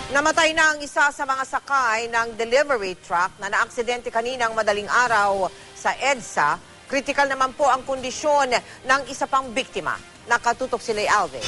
Namatay na ang isa sa mga sakay ng delivery truck na naaksidente kaninang madaling araw sa EDSA. Kritikal naman po ang kondisyon ng isa pang biktima. Nakatutok si Lay Alves.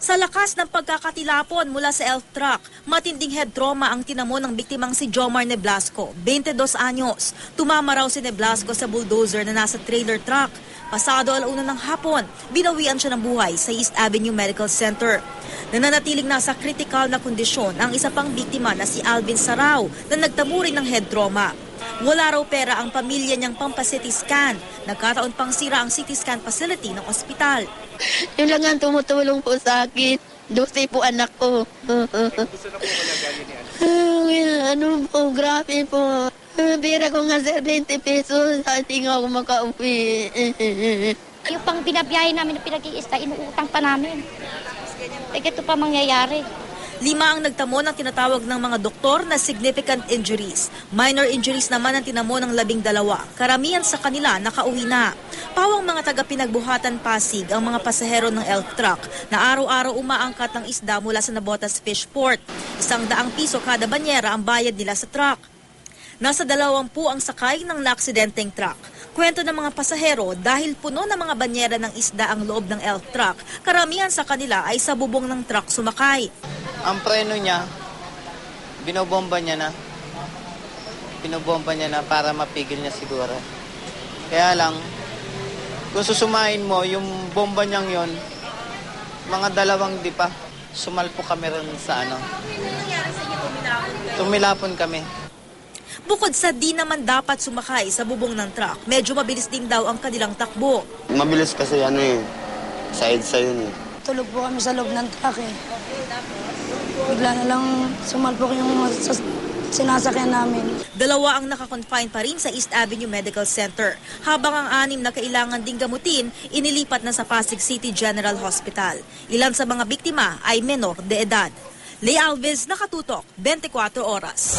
Sa lakas ng pagkakatilapon mula sa elf truck, matinding head trauma ang tinamo ng biktimang si Jomar Neblasco, 22 anyos. Tumama raw si Neblasco sa bulldozer na nasa trailer truck. Pasado 1:00 ng hapon, binawian siya ng buhay sa East Avenue Medical Center. Nananatiling nasa critical na kondisyon ang isa pang biktima na si Alvin Sarao na nagtamo rin ng head trauma. Wala raw pera ang pamilya niyang pampa-CT scan. Nagkataon pang sira ang CT scan facility ng ospital. Yun lang ang tumutulong po sa akin. 12 po anak ko. Gusto na po malagayin ni Ano po, grabe po. Bira ko nga sir, 20 pesos. Hindi nga ako makauwi. Yung pang binabiyahe namin na pinag-iista, inuutang pa namin. Eh, ito pa mangyayari. 5 ang nagtamo ng tinatawag ng mga doktor na significant injuries. Minor injuries naman ang tinamo ng 12. Karamihan sa kanila nakauwi na. Pawang mga taga-pinagbuhatan Pasig ang mga pasahero ng elf truck na araw-araw umaangkat ng isda mula sa Nabotas Fish Port. 100 piso kada banyera ang bayad nila sa truck. Nasa 20 ang sakay ng naaksidenteng truck. Kwento ng mga pasahero, dahil puno ng mga banyera ng isda ang loob ng elf truck, karamihan sa kanila ay sa bubong ng truck sumakay. Ang preno niya, binobomba niya na. Binobomba niya na para mapigil niya siguro. Kaya lang, kung susumahin mo, yung bomba niyang yon, mga 2 di pa, sumalpo kami rin sa ano. Tumilapon kami. Bukod sa di naman dapat sumakay sa bubong ng truck, medyo mabilis din daw ang kanilang takbo. Mabilis kasi sa EDSA yun eh. Tulog po kami sa loob ng truck eh. Bigla na lang sumalpok yung sinasakyan namin. 2 ang nakakonfine pa rin sa East Avenue Medical Center, habang ang 6 na kailangan ding gamutin, inilipat na sa Pasig City General Hospital. Ilan sa mga biktima ay menor de edad. Lay Alves, Nakatutok, 24 Oras.